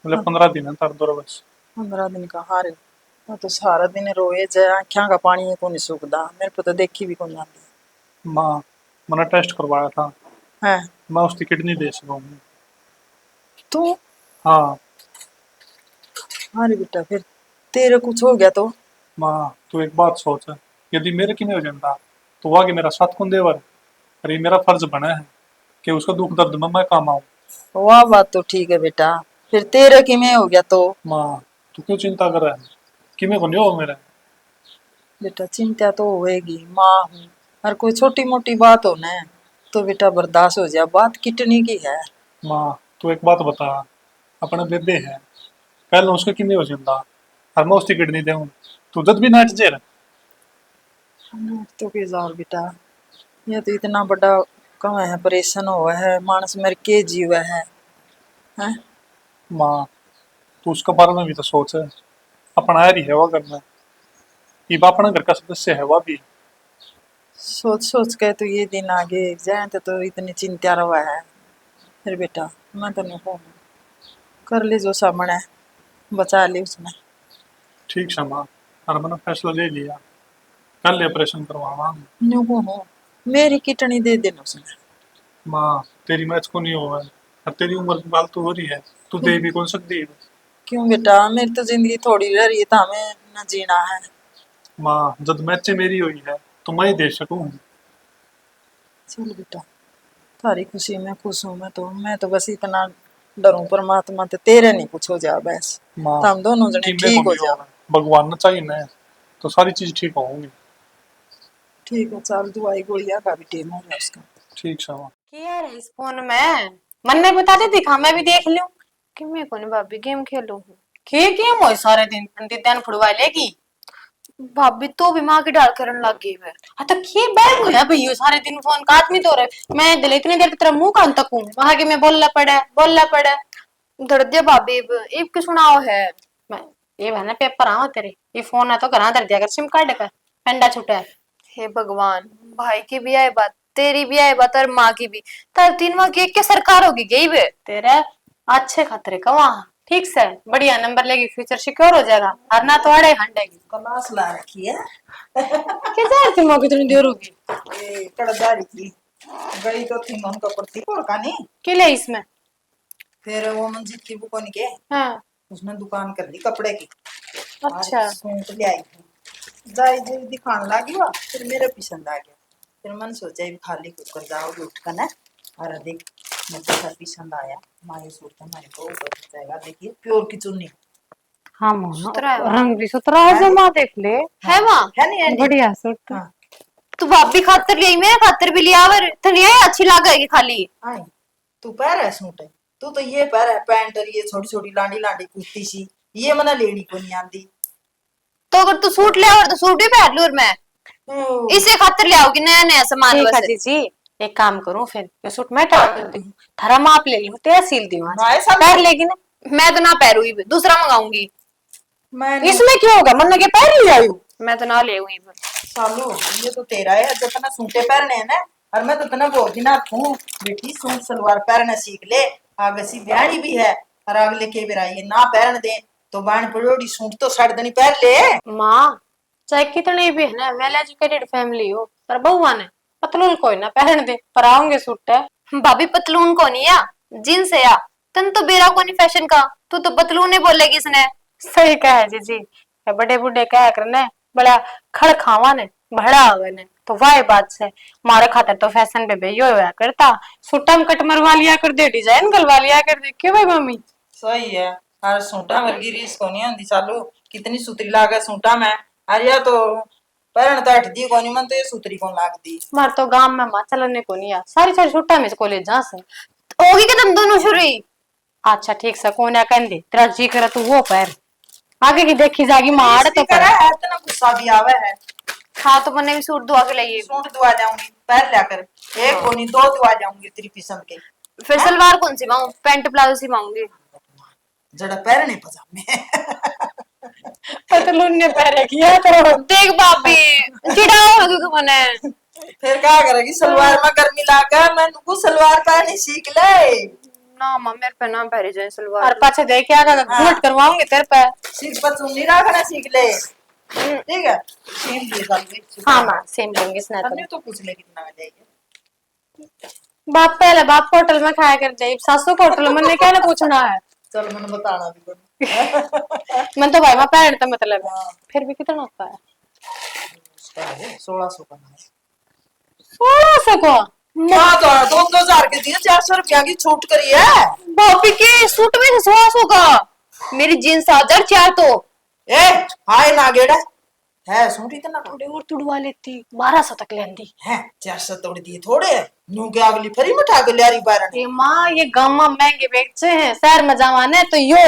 मतलब 15 दिन है तर दो बस। 15 दिन का हारे, वो तो सारा दिन रोए जाए, आँखों का पानी को नहीं सूखता, मेरे को तो देखी भी कौन आती माँ, मैंने टेस्ट करवाया था, है। मैं उसकी किडनी दे सकूँ। तू हाँ अरे बेटा फिर तेरे कुछ हो गया तो। माँ, तू एक बात सोच, यदि मेरे की नहीं हो जाता तो वह मेरा साथ कौन देवर। और ये मेरा फर्ज बना है कि उसका दुख दर्द में मैं काम आऊँ। वाह बात तो ठीक है बेटा, फिर तेरे की में हो गया तो। माँ, तू क्यों चिंता कर रहा है कि मैं को नहीं हो मेरा। बेटा चिंता तो होएगी, माँ हूँ, हर कोई छोटी मोटी बात हो ना तो बेटा बर्दाश्त हो जाए, बात कितनी की है। माँ, तू एक बात बता, अपने बेबे है कल उसका कि नहीं हो जाता, और मैं उसकी किडनी दे तू जद भी नाच जेर। तो के जाओ बेटा, ये तो इतना बड़ा कहाँ है, परेशान हुआ है मानस मर के जीव है, हैं? माँ, तू उसका बारे में भी तो सोच, अपना यार ही है वह करना, ये अपना घर का सदस्य है वह भी। सोच सोच के तो ये दिन आगे जाए तो इतनी चिंता रहा है। फिर बेटा मैं तो नहीं कहूँ, कर ले जो सामने है, बचा ले उसने। ठीक है माँ, और मैंने फैसला ले लिया, कल ऑपरेशन करवाना। न्यू कहूँ मेरी किडनी दे देना उसने। माँ, तेरी मैच को नहीं हुआ है, और तेरी उम्र की बात तो हो रही है, तू दे भी कौन सकती है। क्यों बेटा मेरी तो जिंदगी थोड़ी रह रही है, तो हमें न जीना है। माँ, जब मैच मेरी हुई है तो मैं ही दे सकूँ। चल बेटा थारी खुशी में खुश हूँ, मैं तो बस इतना डरूं परमात्मा तो तेरे नहीं कुछ हो जा बस, माँ, तो हम दोनों जने कि मैं को ठीक हो नहीं जा। होगा, भगवान ने चाहिए ना तो सारी चीज ठीक होंगी। ठीक है चल, दवाई गोलियां का भी टेम हो गया उसका। ठीक है माँ। क्या है इस फोन में, मन नहीं बता दे दिखा मैं भी देख लूं। कि मैं को नहीं भाभी गेम खेलूं। क्या मोई सारे दिन ध्यान फुड़वा लेगी। भाभी तो भी माँ की डाल करन लग गई है। हाँ तो क्या बैग होया भैया सारे दिन फोन का आदमी तो रहे, मैं दिल इतनी देर तेरा मुंह कान तक हूँ वहां के मैं बोलना पड़ा। दर्दिया भाभी इब के सुनाओ है। मैं ये बहना पेपर आओ तेरे, ये फोन है तो करा दर दिया कर सिम कार्ड का फंडा छूटा है। हे भगवान, भाई की भी आए बात, तेरी भी आए बात और माँ की भी, तर तीन माँ की एक क्या सरकार होगी गई बे। तेरे अच्छे खतरे का वहां ठीक से बढ़िया नंबर लेगी, फ्यूचर सिक्योर हो जाएगा, हरना तो अड़े हंडेगी। क्लास ला रखी है क्या जा रही थी मौके कितनी देर होगी। ये कड़दारी की गई तो थी मन का पड़ती कोड़ का नहीं। क्या ले इसमें। फिर वो मंजीत की बुकों के हाँ उसने दुकान कर दी कपड़े की, अच्छा। और सूट ले आई थी, जाई जी दिखाने लगी हुआ, फिर मेरे पसंद आ गया, फिर मन सोचा भी खाली कुकर जाओगे उठ कर ना, और देख मुझे पसंद आया, माँ सूट हमारे को ऊपर जाएगा, देखिए प्योर की चुन्नी। हाँ सुथरा है रंग भी सुथरा है, जमा देख ले। है माँ। है नहीं आंटी? बढ़िया सूट। हाँ तू भाभी खातर ले आई, मेरे खातर भी लिया, और थनिया अच्छी लागेगी खाली। आई तू पैर है सूट है, तू तो ये पैर है पैंट और ये छोटी छोटी लांडी लांडी कुर्ती सी, ये मना लेनी को नहीं आती। तो अगर तू सूट ले और तो सूट भी पहन लू, और मैं इसे खातर ले आओगी नया नया सामान। ठीक है वैसे जीजी, एक काम करूं फिर ये सूट मैं ट्राई करती हूँ, थारा माप ले ली तेरा सील दी ना ऐसा पैर लेगी ना। मैं तो ना पहरूँ, दूसरा मंगाऊंगी। मैं इसमें क्यों होगा, मन लगे पैर ले आई। मैं तो ना ले हुई। सालू ये तो तेरा है, जितना सूटे पहनने हैं ना, और मैं तो इतना बोल दी ना हूँ बेटी सूट सलवार पहनना सीख ले, आगे सी ब्याही भी है, और अगले के बेरा ये ना पहन दे तो बाण पड़ोड़ी सूट तो साढ़े दनी पहन ले। माँ चाहे कितने भी है ना वेल एजुकेटेड फैमिली हो, पर बहुआ ने पतलून कोई ना पहन दे, पर आओगे सूट है। भाभी पतलून को नहीं या जींस है या, तन तो बेरा को नहीं फैशन का, तू तो पतलून ही बोलेगी इसने। सही कहा जीजी, बड़े बूढ़े कहा करने बड़ा खड़ खावा ने भड़ा आवे ने, तो वाह बात है, हमारे खातर तो फैशन पे यो होया करता, सूटा में कट मरवा लिया कर दे, डिजाइन गलवा लिया कर दे, क्यों भाई मम्मी? सही है। अरे सूटा वर्गी रीस को नहीं आंदी चालू, कितनी सुतरी लागे सूटा में। अरे या तो पैरण तो हटदी कोनी, मन तो ये सुतरी कौन लागदी। मार तो गांव में मां चलने को नहीं आ, सारी सारी सूटा में कॉलेज जा से। होगी क्या तुम दोनों शुरू? अच्छा ठीक से कोने कंदे तेरा जी करे तू वो पैर आगे की देखी जागी मार तो करे पर। है, इतना गुस्सा भी आवे है। हाँ तो मैंने भी सूट दुआ के लाइए। सूट दुआ जाऊंगी पैर लेकर, एक कोनी दो दुआ जाऊंगी तेरी किस्म के। फिर सलवार कौन सिवाऊं? Pant palazzo सिवाऊंगी। जड़ा पैर नहीं पजामे। पतलून ने पैर किया तो देख भाभी चिढ़ाओ क्यों मने? फिर क्या करेगी सलवार में गर्मी लाकर, मैं नुकू सलवार पहनी सीख ले। ना मां मेरे पे ना पहरी जाए सलवार। और पाछे देख क्या कर घूट करवाऊंगी तेरे पे। सिर पर चुन्नी रखना सीख ले, ठीक है? सेम लिए जाऊंगी। हाँ मां सेम लेंगे इसने हमने तो पूछ ले कितना आ जाएगा। बाप पहले बाप होटल में खाया कर जाए, सासू को होटल में क्या ना पूछना है। चल मैंने बताना भी कोनी। मैं तो भाई मां पैर तो मतलब है, फिर भी कितना होता है? 1600 का है। 1600 को हाँ तो 2,000 के दिए, 400 रुपया की छूट करी है। भाभी के सूट में 1600 का, मेरी जीन्स 1004 तो। ए हाय ना गेड़ा है सूट इतना का थोड़े और तुड़वा लेती, 1200 तक लेंदी है। 400 तोड़ दिए थोड़े, नू के अगली फरी में उठा के ल्यारी बारन। ये माँ ये गाँव में महंगे बेचते हैं, शहर में जमाने तो यो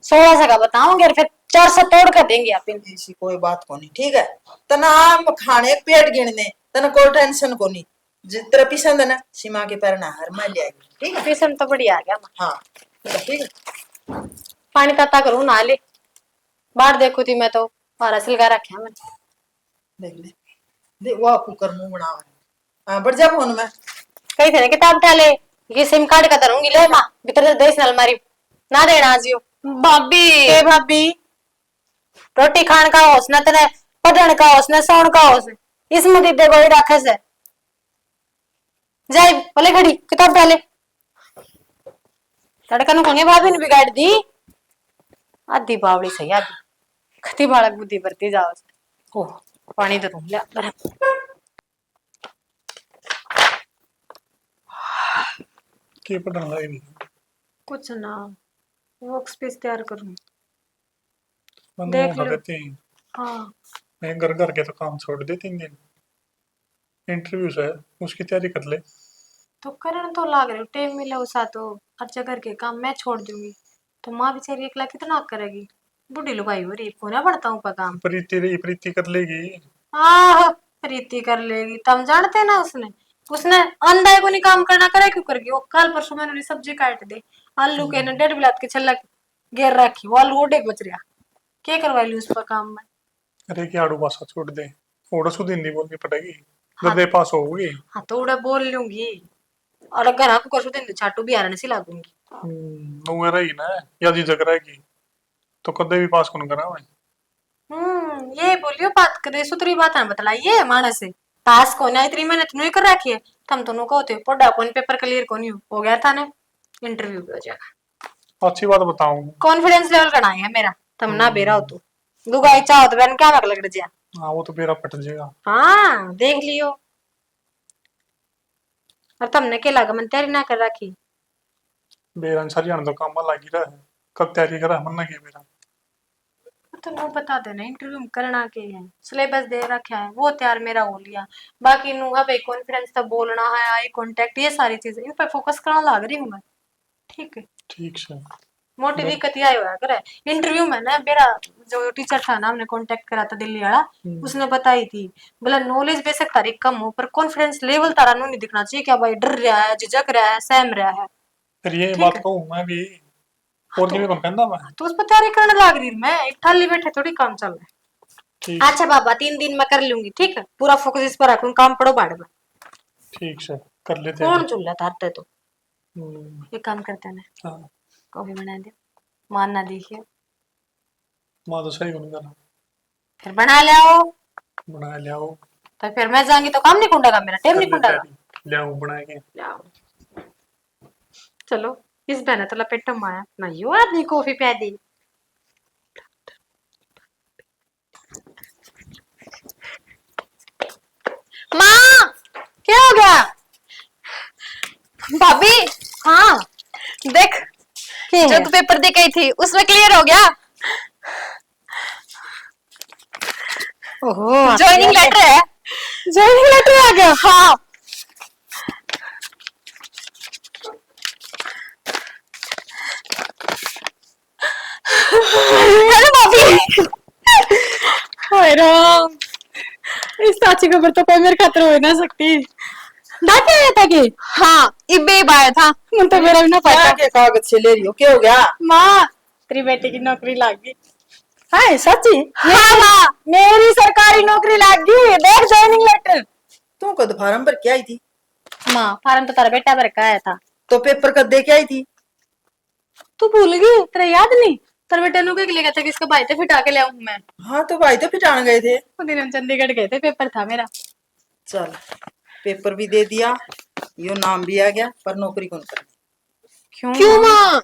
1600 का बताऊंगे फिर 400 तोड़ कर देंगे आप। ऐसी कोई बात को नहीं, ठीक है? तना आम खाने पेट गिनने तना कोई टेंशन को नहीं। जितना पसंद है ना सीमा के पैर ना हर में ले आएगी, ठीक है? पीसन तो बढ़िया आ गया माँ। हाँ ठीक है। पानी ताता करूँ ना ले, बाहर देखो थी मैं तो बारह सिलगा रखे हैं मैंने। देख ले दे वो कुकर मुंह बना हां बढ़ जा फोन में। कहीं थे ना किताब उठा ले, ये सिम कार्ड का धरूंगी ले माँ, भीतर से देश अलमारी ना देना आजियो। भाभी ए भाभी रोटी खान का होस न तेने पढ़न का होस न सोन का होस, इसमें दीदे कोई रखे से जाए बोले खड़ी किताब डाले तड़कन कोने भाभी ने बिगाड़ दी। आधी बावड़ी सही आधी खती बालक बुद्धि बढ़ती जाओ। ओ पानी दे दूं ले अंदर। के पढ़ने लगी? कुछ ना वर्क स्पेस तैयार करूं। मन देख हो लो। देते हैं। हाँ मैं घर घर के तो काम छोड़ दे 3 दिन, इंटरव्यू है उसकी तैयारी कर ले। तो करन तो लाग रहे टाइम मिला उसा तो हर जगह के काम मैं छोड़ दूंगी, तो माँ बेचारी अकेला कितना करेगी, बूढ़ी लुगाई हो रही कोना बढ़ता हूँ पर काम। प्रीति कर लेगी। आह प्रीति कर लेगी, तुम जानते ना उसने उसने अंधा को नहीं काम करना करे क्यों करेगी? वो कल परसों मैंने सब्जी काट दे, आलू के ना 1.5 बिलात के छलक घेर रखी, वो आलू ओडे बच रहा, क्या करवा ली उस पर काम में? अरे क्या आड़ू भाषा छोड़ दे, ओड़ा सुध हिंदी बोलनी पड़ेगी, दे पास होगी। हाँ तो उड़ा बोल लूंगी, और अगर आपको कर दिन छाटू भी आने से लागूंगी। वो रही ना या जी जग रहेगी तो कदे भी पास कौन करा मैं। ये बोलियो बात करे सुतरी बात ना बतलाइए मानस से पास को ना इतनी मेहनत नहीं कर रखी है, तुम दोनों को होते पढ़ा कौन पेपर क्लियर कौन हो गया था ना, इंटरव्यू पे हो जाएगा। अच्छी बात बताऊं। कॉन्फिडेंस लेवल करना है मेरा, तुम ना बेरा हो तो दुगाई चाहो तो बहन क्या लग रहा है। हाँ वो तो बेरा पट जाएगा। हाँ देख लियो, और तुमने क्या लगा मन तैयारी ना कर रखी? बेरा सारी आने तो काम में लगी रहा है, कब तैयारी करा मन ना किया मेरा। तो वो बता देना इंटरव्यू में करना के है, सिलेबस दे रखा है वो तैयार मेरा हो लिया, बाकी नु अब कॉन्फिडेंस तब बोलना है, आई कांटेक्ट ये सारी चीजें इन पर फोकस करना लग रही हूँ मैं। ठीक है ठीक है। मोटी दिक्कत ये हुआ करे इंटरव्यू में ना, मेरा जो टीचर था ना हमने कांटेक्ट करा था दिल्ली वाला, उसने बताई थी बोला नॉलेज बेशक तारी कम हो पर कॉन्फिडेंस लेवल तारा नु नहीं दिखना चाहिए क्या भाई डर रहा है झिझक रहा है सहम रहा है। फिर ये बात कहूँ मैं भी और किसी को कहना मैं। तो उस पर तैयारी करने लग रही मैं, एक ठाली बैठे थोड़ी काम चल रहा है। ठीक अच्छा बाबा 3 दिन में कर लूंगी, ठीक है पूरा फोकस इस पर रखूं, काम पड़ो बाड़ में। ठीक है कर लेते हैं। कौन चूल्हा थारते तो हम्म, एक काम करते हैं ना, हाँ कॉफी बना दे, मान ना देखिए माँ तो सही कौन करा, फिर बना ले आओ, बना ले आओ। तो फिर मैं जाऊंगी तो काम नहीं कुंडेगा मेरा, टाइम नहीं कुंडेगा। ले आओ बना के। ले आओ चलो इस बहने तो लपेट माया ना यो आदमी कॉफी पिया दी। भाभी हाँ देख क्या जो है? तू पेपर दे के आई थी उसमें क्लियर हो गया। ओहो ज्वाइनिंग लेटर है। ज्वाइनिंग लेटर आ गया। हाँ अरे भाभी हाय राम, इस अच्छी खबर तो कोई मेरे खातिर हो ही ना सकती। डाके आया था कि हाँ इबे आया था। मन तो मेरा भी ना क्या पता। के कागज से ले रही हो, क्या हो गया? माँ तेरी बेटी की नौकरी लग गई। हाय सच्ची? हाँ माँ मेरी सरकारी नौकरी लग गई, देख ज्वाइनिंग लेटर। तू कद फार्म भर के आई थी? माँ फार्म तो तारा बेटा भर का आया था। तो पेपर कद दे के आई थी? तू भूल गई, तेरा याद नहीं? तेरे बेटे नु के लिए था कि इसका भाई तो फिटा के ले आऊं मैं। हाँ तो भाई तो पिटान गए थे। वो दिन हम चंडीगढ़ गए थे, पेपर था मेरा। चल पेपर भी दे दिया, यो नाम भी आ गया, पर नौकरी कौन कर? क्यों माँ?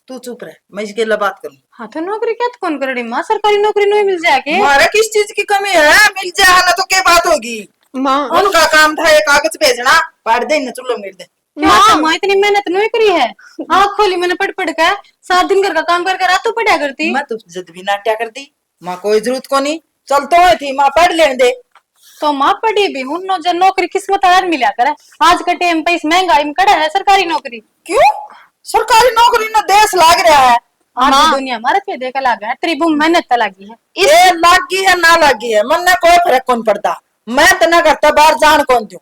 तू चुप रह, मैं इसके लिए बात करूं। हाँ तो नौकरी क्या तो कौन करेगी माँ? सरकारी नौकरी नहीं मिल जाएगी। हमारा किस चीज की कमी है? मिल जाए ना तो क्या बात होगी? माँ उनका काम था ये कागज भेजना, पढ़ दे न चुल्लो मेर दे। माँ इतनी मेहनत नहीं करी है। आँख खोली मैंने पढ़ पढ़ के, 7 दिन घर का काम कर रात तो पढ़ा करती। मैं तो जद भी नाट्या करती, माँ कोई जरूरत को नहीं, चल तो थी माँ पढ़ लेने दे। तो माँ पढ़ी भी हूँ, नौकरी किस्मत आधार मिला करे। आज के टाइम पे इस महंगाई में कड़ा है सरकारी नौकरी। क्यों? सरकारी नौकरी न देश लाग रहा है। आज की दुनिया हमारे पे देखा लगा है, तेरी बू मेहनत तो लगी है। ये लागी है ना लागी है, मन कोई फर्क कौन पड़ता। मैं तो ना करता, बाहर जान कौन दूं।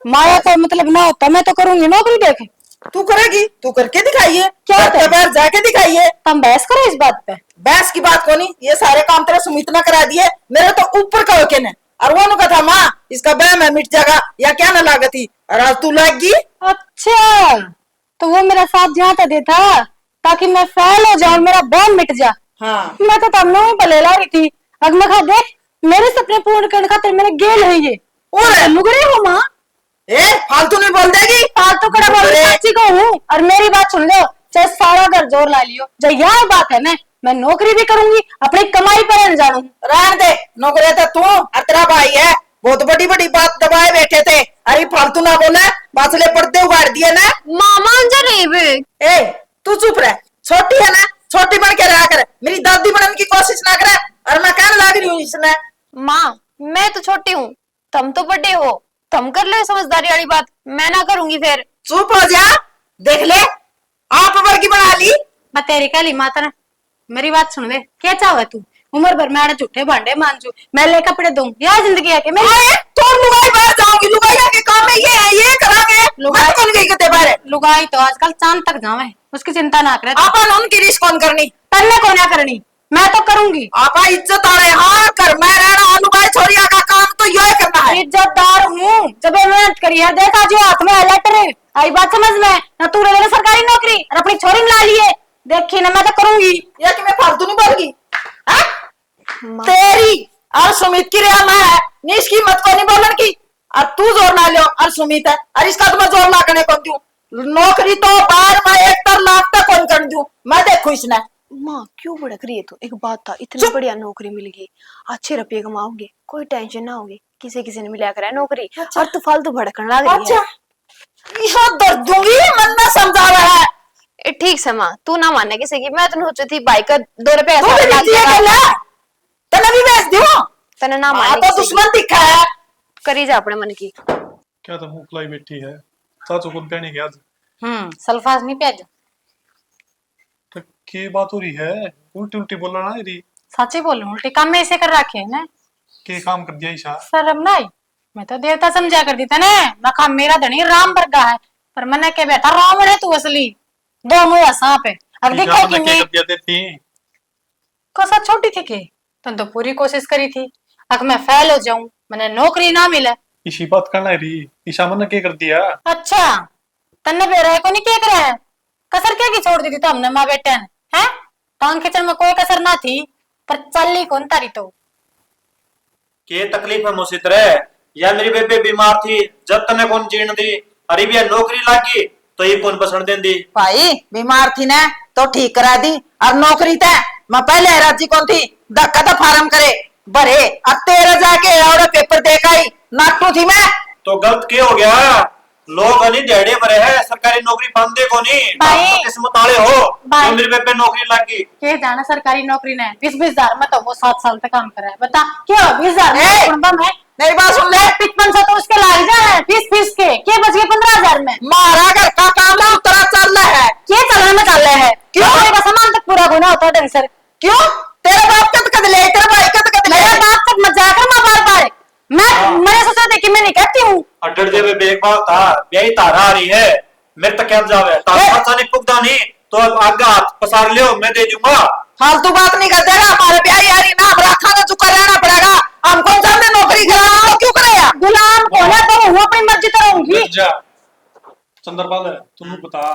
माया का मतलब ना होता, मैं तो करूंगी नौकरी। देख तू करेगी, तू करके दिखाइए, क्या घर के करे? बाहर जाके दिखाइए। तुम बहस करो इस बात पे। बहस की बात को नहीं, ये सारे काम तेरे सुमित ने करा दिए, मेरे तो ऊपर का होके ने। और वो नु कहा माँ इसका बैम है मिट जाएगा या क्या ना लागती, और आज तू लागी। अच्छा तो वो मेरा साथ जाता देता ताकि मैं फेल हो जाऊं, मेरा बॉम मिट जा। हाँ मैं तो तब में भले ला रही थी। अब मैं कहा देख मेरे सपने पूर्ण करने खातिर मेरे गेल है ये। और लुगड़े हो माँ, ए फालतू नहीं बोल देगी। फालतू कड़ा बोल अरे! सच्ची को हूँ। और मेरी बात सुन लो, चाहे सारा घर जोर ला लियो, जो यह बात है ना, मैं नौकरी भी करूंगी, अपनी कमाई पर जानू। रहने दे, नौकरी तो तू और तेरा भाई है, बहुत बड़ी बड़ी बात दबाए बैठे थे। अरे फालतू ना बोले, बासले पड़ते उगाड़ दिए ना। मामा जा रही बे। ए तू चुप रह, छोटी है ना, छोटी बन के रहा कर, मेरी दादी बनने की कोशिश ना करे। और मैं कहने लग रही हूँ इसने। माँ मैं तो छोटी हूँ, तुम तो बड़े हो, तुम कर लो समझदारी वाली बात, मैं ना करूंगी फिर। चुप हो जा, देख ले आप वर्गी बना ली। मैं तेरी काली माता ना, मेरी बात सुन ले। क्या चाहे तू उम्र भर में झूठे भांडे मांजू, मैं ले कपड़े दूं, यह जिंदगी है कि मेरी। अरे तो लुगाई बाहर जाऊंगी, लुगाई के काम में ये है, ये करांगे। लुगाई कौन गई कते बाहर? लुगाई तो आजकल चांद तक जावे, उसकी चिंता ना करे। आपन उनकी रिश कौन करनी? तन्ने को ना करनी, मैं तो करूंगी। आपा इज्जत आ रहे, हाँ कर मैं रहना, लुगाई छोरिया का काम तो यही करना है। इज्जतदार हूँ, जब ये मेहनत करी है, देखा जो हाथ में लेटर है, आई बात समझ में ना। तू ले सरकारी नौकरी और अपनी छोरी में ला लिए, देखी ना मैं तो करूंगी। या कि मैं फालतू नहीं बोलगी? हाँ? तेरी और सुमित की रेल है, निश की मत को नहीं बोलन की। और तू जोर ना लियो, और सुमित है, और इसका तो मैं जोर ना करने कौन दूं। नौकरी तो बाहर मैं 1 लाख तक कौन कर दूं, मैं देखू इसने। माँ क्यों भड़क रही है तू? एक बात था, इतनी बढ़िया नौकरी मिल गई, अच्छे रुपये कमाओगे, कोई टेंशन ना होगी, किसी किसी ने मिला कर है नौकरी। अच्छा। और तू फालतू भड़कने लग रही अच्छा है। यह दर्द दूंगी, मन में समझा रहा है। ए, ठीक से माँ, तू ना मानने किसी की, मैं तो सोची थी बाइक का 2 रुपए तू भी ऐसा नीचे कर ले, तने भी भेज दूं। तने ना हाँ मानने तो किसी की। दुश्मन दिखा है। करी जा अपने मन की। क्या तो मुंह खुलाई बैठी है, चाचू को कहने के आज सल्फाज नहीं प्याज। तो की बात हो रही है? उल्टी उल्टी बोलना ना री। सच्ची बोलूं, उल्टी काम में ऐसे कर रखे है ना, के काम कर दिया ईशा? शर्म ना आई। मैं तो देवता समझा कर दी था ना, मैं कहा मेरा धनी राम वर्गा है, पर मैंने क्या बेटा रावण है तू असली, 2 मुंह सांप है। अब ईशा देखा कि ने क्या मैं कर दिया देती? कसा छोटी थी के, तुम तो पूरी कोशिश करी थी, अगर मैं फेल हो जाऊं, मैंने नौकरी ना मिले। इसी बात करना है री, ईशा मन ने क्या कर दिया? अच्छा तन्ने बेरा को नहीं क्या करे है, कसर क्या की छोड़ दी थी तो हमने माँ बेटे ने, हैं? टांग खींचने में कोई कसर ना थी, पर चल कौन तारी तो। के तकलीफ है मुझसे रे, या मेरी बेबे बीमार थी, जब तने कौन जीण दी, अरे भी नौकरी लागी तो ये कौन पसंद दें दी। भाई बीमार थी ना तो ठीक करा दी, और नौकरी था मैं पहले राजी कौन थी, धक्का तो फार्म करे भरे, अब तेरा जाके और पेपर देख आई, नाटू थी मैं। तो गलत क्या हो गया? लोग नहीं डेढ़े भरे है सरकारी नौकरी पाते को नहीं भाई। तो किस्मत वाले हो भाई। जो मेरे बेबे नौकरी लगी। के जाना सरकारी नौकरी ने 20-20 हजार में तो वो 7 साल तक काम कर रहा है। बता क्यों 20 हजार कुंडम है? मेरी बात सुन ले। 5500 तो उसके लाग जाए फीस के बच गए 15 हजार में। मारा घर का काम है उतरा चल रहा है। क्या चलने में चल रहे हैं? क्यों का सामान तक पूरा होना होता है ढंग से? क्यों तेरे बाप कद ले तेरे भाई कद ले। मेरे बाप तक मत जाकर मैं बार मैंने सोचा था कि मैं नहीं कहती हूँ। अड्डर जे में एक बात था यही तारा आ रही है मेरे तक क्या जावे तारा नहीं पुगदा नहीं तो अब आगे हाथ पसार लियो मैं दे दूंगा। फालतू बात नहीं करते ना हमारे ब्याह यारी ना हमारा खाना चुका रहना पड़ेगा। हम कौन सा हमने नौकरी करा क्यों करेगा? गुलाम होना तो हूँ अपनी मर्जी तो रहूंगी। जा चंद्रपाल तुम बता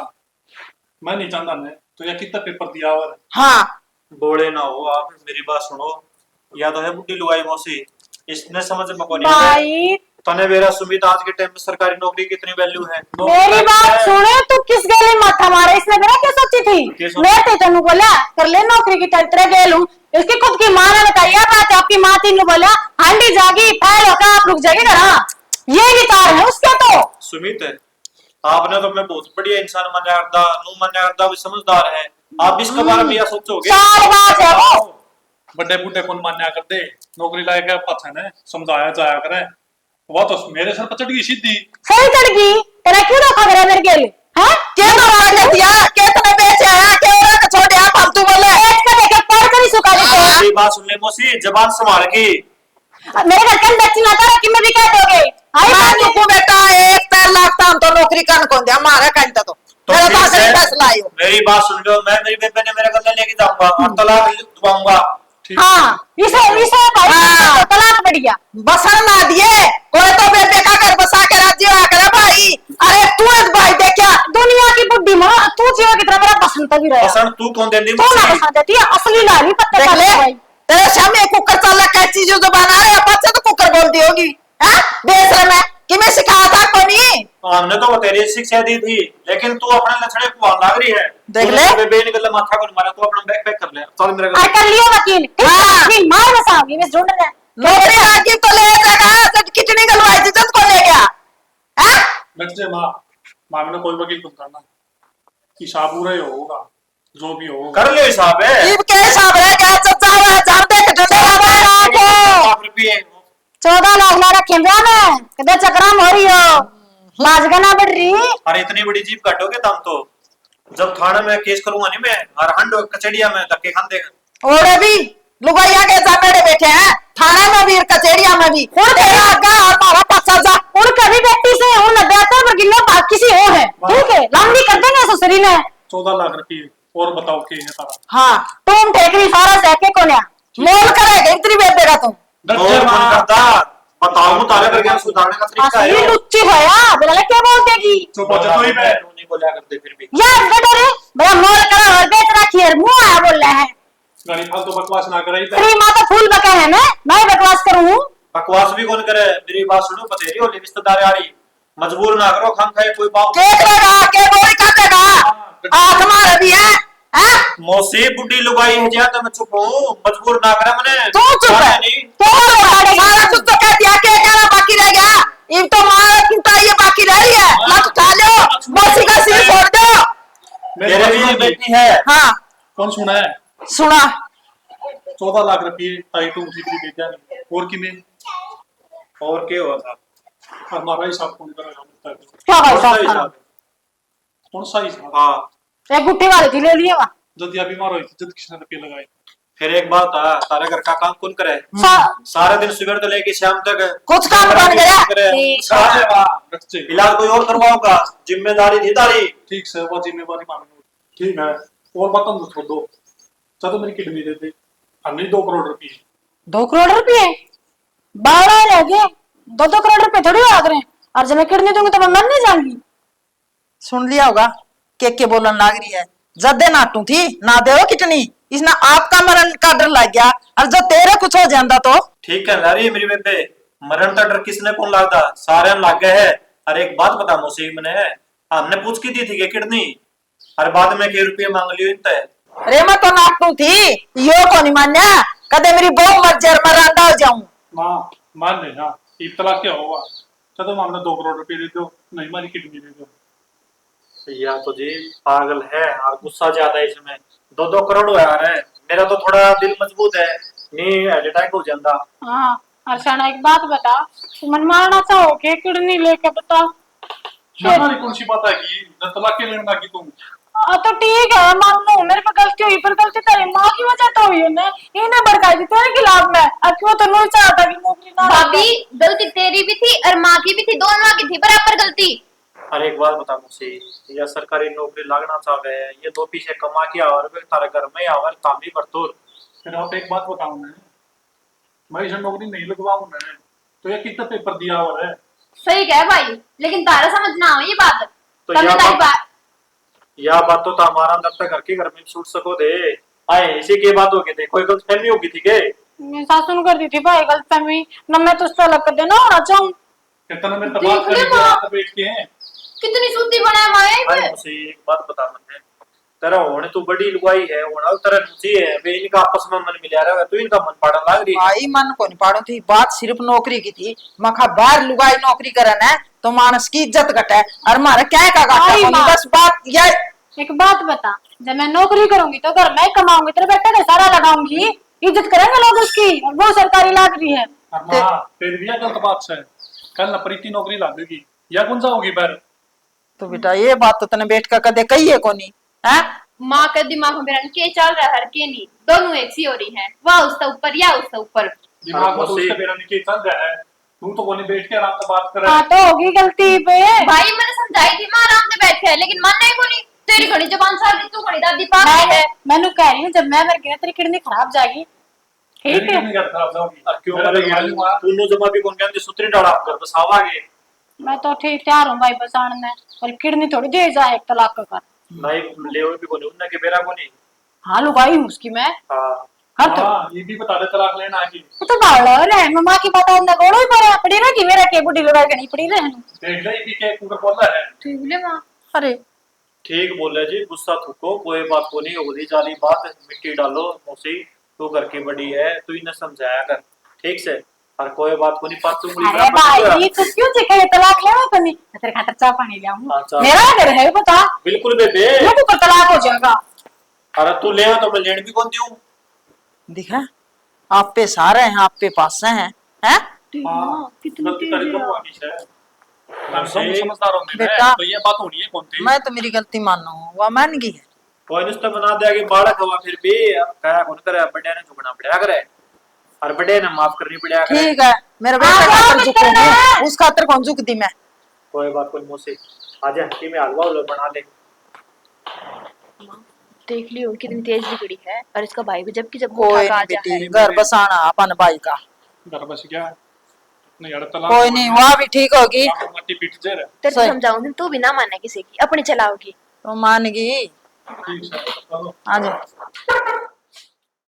मैं नहीं चाहता ने तो या कितना पेपर दिया और हाँ बोले ना हो आप मेरी बात सुनो या तो है बुड्ढी लुगाई मौसी इसने समझ में को नहीं भाई तने मेरा सुमित आज के टाइम में सरकारी नौकरी की कितनी वैल्यू है। मेरी बात सुने तू किस गले माथा मारे इसने मेरा क्या सोची क्या थी? सोची? मैं तो तेनू बोला कर ले नौकरी की तरह गेल हूँ। इसकी खुद की माँ ने बताई है बात। आपकी माँ तीनों बोला हांडी जागी फैल होकर आप रुक जाएगी घर। ये विचार है उसके तो। सुमित आपने तो मैं बहुत बढ़िया इंसान माना करता नू माना करता भी समझदार है आप इसके बारे में यह सोचोगे चालबाज है वो। बड़े बूढ़े कौन मान्या करते नौकरी लायक है पता है समझाया जाया करे वो तो मेरे सर पर चढ़ गई सीधी। सही चढ़ गई तेरा क्यों धोखा करा मेरे गेल? हाँ क्या मारा दिया कितने बेचे हैं क्या औरत छोड़े आप फालतू बोले। पेट का देखे पैर का नहीं सुखा देते। मेरी बात सुन ले मौसी जबान संभाल के। मेरे घर के बच्ची ना था कि मैं भी कह दोगे। आई मैं बात तुमको बेटा 1 लाख हम तो नौकरी करने को दिया हमारा कहता तो मेरा ठीक पास है, फैसला आयो। मेरी बात सुन लो मैं मेरी बेबे ने मेरे गले लेके जाऊंगा और तलाक दबाऊंगा। हाँ इसे भाई हाँ। तलाक बढ़िया बसन ना दिए कोई तो बेटे का घर बसा के राज्य हुआ करे भाई। अरे तू एक भाई देख क्या दुनिया की बुद्धि माँ तू जीवा की तरह मेरा बसंत भी रहा। पसंद तू कौन देती तू ना बसंत देती है असली लाली पत्ते देख का ले भाई। तेरे सामने कुकर चल रहा क्या चीज जो बना रहे अपन से तो कुकर बोल दी होगी। हाँ बेच रहे मैं कि मैं सिखाया था कोनी। हमने तो तेरी शिक्षा दी थी लेकिन तू अपने लछड़े को लाग रही है। देख तूने ले। बेबे ने गले माथा को मारा तू अपना बैग पैक कर ले चल मेरे और घर। कर लियो वकील। हाँ। नहीं मार बसाऊंगी मैं ढूंढ रहा। नौकरी आगे तो ले जाएगा तो कितनी गलवाई इज्जत को ले गया। हाँ बैठ जा माँ ने कोई वकील तुम करना हिसाब पूरा ही होगा जो भी होगा कर लियो हिसाब है इब के हिसाब है क्या चचा हुआ जान दे के डंडे लगा लाख रुपये 14 लाख ला रखे ब्याह में कदे चक्राम हो रही हो लाज गना बढ़ रही। अरे इतनी बड़ी जीप काटोगे तुम तो जब थाने में केस करूंगा नहीं मैं हर हंड कचड़िया में धक्के खान देगा। और अभी लुगाइया के जामेड़े बैठे हैं थाना में भी और कचेरिया में भी और तेरा आगा और मारा पासा जा उन कभी व्यक्ति से उन बेहतर पर गिल्ले बात किसी और है। ठीक है लंबी कर देंगे ससुरी ने 14 लाख रुपये और बताओ के है सारा हाँ तुम ठेकरी सारा सहके कोन्या मोल करेगा इतनी बेचेगा तुम। और कौन करता बताऊं तारे करके सुधारने का तरीका असली है। लुच्ची होया बोला क्या बोल देगी चुप हो जा तू ही मैं नहीं बोला करते फिर भी यार बेटा रे बड़ा मोल करा और बेच रखी है मुंह आया बोल रहा है। गाड़ी फालतू बकवास ना करे तेरी माँ तो फूल बका है मैं बकवास करूँ। बकवास भी कौन करे मेरी बात सुनो पतेरी होली रिश्तेदार आ रही मजबूर ना करो खाम खाए कोई बात के करेगा के बोल का देगा आंख मार भी है। हाँ मौसी बुड्ढी लुगाई है जिया तो मैं चुप हूं मजबूर ना करे मैंने तू चुप है नहीं सारा कुछ तो कह दिया के कहना बाकी रह गया। इब तो मार कुटा ये बाकी रह रही है मत उठा लो मौसी का सिर फोड़ दो। मेरे भी बेटी है। हाँ कौन सुना है सुना 14 लाख रुपये आई टू सीधी भेजा नहीं और कि में और क्या हुआ था हमारा हिसाब कौन करेगा क्या भाई कौन सा साहब हिसाब है? कौन सा हिसाब हाँ एक गुट्ठी वाली थी ले लिए वा जब या बीमार हुई थी जब किसने रुपये लगाए फिर एक बात था तारे घर का काम कौन करे सारा दिन सुबह तो लेके शाम तक कुछ काम बन गया। ठीक। सारे वाह, बच्चे इलाज कोई और करवाऊंगा जिम्मेदारी थी तारी। ठीक से वो जिम्मेवारी मांगनी ठीक है और बता दो छोड़ दो चलो मेरी किडनी दे दे हमने 2 करोड़ रुपये 2 करोड़ रुपये 12 लगे 2 करोड़ रुपये थोड़ी आ रहे हैं और जब मैं किडनी दूंगी तो मैं मर नहीं जाऊंगी। सुन लिया होगा के बोलन लाग रही है जदे नाटू थी ना दे कितनी इसने आपका मरण का डर लग गया और जब तेरे कुछ हो जाता तो ठीक है लारी मेरी बेबे मरण का डर किसने कौन लगता सारे लग गए है। अरे एक बात बता मुसीब ने हमने पूछ की दी थी कि किडनी हर बाद में के रुपये मांग लियो इतने अरे मैं तो नाटू थी यो को नहीं मान्या कदे मेरी बहु मर्जर मरांगा हो जाऊं माँ मान ले हाँ इब्तला क्या होगा चलो हमने 2 करोड़ रुपये दे दो नहीं हमारी किडनी दे दो। या तो जी पागल है और गुस्सा ज्यादा है इसमें। 2-2 करोड़ यार है। मेरा तो थोड़ा दिल मजबूत है, नहीं हार्ट अटैक हो जाता। हाँ अर्चना एक बात बता, तू मन मारना चाहो के किडनी लेके बता। हमारी कौन सी बात है कि जब तलाक के लेने लगी तुम। तो ठीक है मान लो मेरे पे गलती हुई, पर गलती तेरी माँ की वजह तो हुई है। इन्हें भड़काई थी तेरे खिलाफ में, अब क्यों तो नहीं चाहता कि नौकरी ना भाभी गलती तेरी भी थी और माँ की भी थी, दोनों की थी बराबर गलती। अरे एक बात बता मुझसे, या सरकारी नौकरी लागना चाहे, ये 2 पैसे कमा के आवर तारे घर में आवर तामी बरतोर। फिर आप एक बात बताओ मैं इसे नौकरी नहीं लगवाऊं मैं, तो ये कितना पेपर दिया हुआ है। सही कह भाई, लेकिन तारा समझना हो ये बात। तो तभी तारी बात या बात तो हमारा अंदर तक घर के घर में छूट सको दे आए, इसी की बात होगी थी, कोई गलत फहमी होगी थी के। मैं सासू ने कर दी थी भाई गलतफहमी, न मैं तुझसे अलग कर देना होना चाहूँ। कितना मेरे देख बात ले करके माँ। यहाँ पे बैठ के हैं। कितनी शुद्धि बनाए माए भाई मुझसे एक बात बता मन तेरा होने तू बड़ी लुगाई है, होना तेरा नुची है, वे इनका आपस में मन मिला रहा है, तू इनका मन पाड़न लाग रही है। भाई मन को नहीं पाड़ो थी, बात सिर्फ नौकरी की थी। मखा बाहर लुगाई नौकरी करन है तो मानस की इज्जत घटे और मारे क्या का घाटा भाई कोनी, माँ। बस बात ये। एक बात बता, जब मैं नौकरी करूंगी तो घर में कमाऊंगी, तेरे बेटे का सारा लगाऊंगी, इज्जत करेंगे लोग उसकी, और वो सरकारी लाग रही है। हाँ फिर भी गलत बात से कल न प्रीति नौकरी लगेगी या कौन सा होगी पर। तो बेटा ये बात तो तने बैठ कर कदे कही है कोनी है। माँ का दिमाग में मेरा के चल रहा है हर के नहीं, दोनों एक सी हो रही है, वह उससे ऊपर या उससे ऊपर। दिमाग में तो उसके बेरा नीचे चल रहा है, तू तो कोनी बैठ के आराम से बात कर रहा हाँ है। तो होगी गलती पे। भाई मैंने समझाई थी माँ आराम से बैठे है, लेकिन मन नहीं को नहीं। तेरी घड़ी जबान सारी तू घड़ी दादी पास है। मैंने कह रही हूँ जब मैं मर गई तेरी किडनी खराब जाएगी, ठीक है। किडनी खराब जाओगी क्यों मेरा मरेगी? तो मालूम हुआ। तूने जमा भी कौन कहते सुतरी डाला कर बसावागे। मैं तो ठीक तैयार हूँ भाई बसाने में, और किडनी थोड़ी दे जाए एक तलाक का कर। नहीं ले भी कोनी उन्ना के बेरा कोनी। हाँ लुगाई हूँ उसकी मैं। हां हाँ तो हाँ ये भी बता दे तलाक लेना है कि वो तो बावड़ है, मम्मा की पता है गोड़ो ही पड़ा पड़ी ना कि मेरा के बुढ़ी लुगाई नहीं पड़ी रहने। देख ले भी के कुकर बोल रहा है। ठीक ले माँ। अरे ठीक बोले जी, गुस्सा थूको, कोई बात को नहीं होगी जाली बात, मिट्टी डालो मौसी, तू घर की बड़ी है, तू इन्हें समझाया कर ठीक से, और कोई बात को नहीं पास उंगली अरे भाई तू क्यों चिखे तलाक ले तो नहीं, मैं तेरे खातर चाय पानी ले हाँ, आऊँ, चाय। मेरा घर है बता। बिल्कुल बेबे। मैं तो तलाक हो जाएगा। अरे तू ले तो मैं लेने भी कौन दूं। दिखा आप पे सारे हैं, आप पे पास हैं हैं। हाँ कितनी गलती तेज तेरी तो है। होनी है। हम सब समझदार होंगे बेटा। ना, तो ये बात होनी है कौन थी। मैं तो मेरी गलती मानो हूँ, वह मान गई है। कोई निस्ता बना दिया कि बालक हुआ, फिर भी कहा कौन करे, बड़े ने झुकना पड़ा करे और बड़े ने माफ करनी पड़ा करे। ठीक है मेरा बेटा खातर झुकूंगी, उस खातर कौन झुकती मैं। कोई बात कोई मौसी आज हट्टी में हलवा उलवा बना ले। देख लियो कितनी तेज बिगड़ी है, और इसका भाई भी जबकि जब कोई उठा के नहीं आ जाए। बेटी, घर बसाना अपन भाई का। घर बस क्या नहीं यार तलाक कोई नहीं, वहाँ भी ठीक होगी। मट्टी पीट दे रहा तेरे को सही। समझाऊंगी तू भी ना माने किसी की, अपनी चलाओगी। तो मान गई। ठीक है चलो। आ जाओ।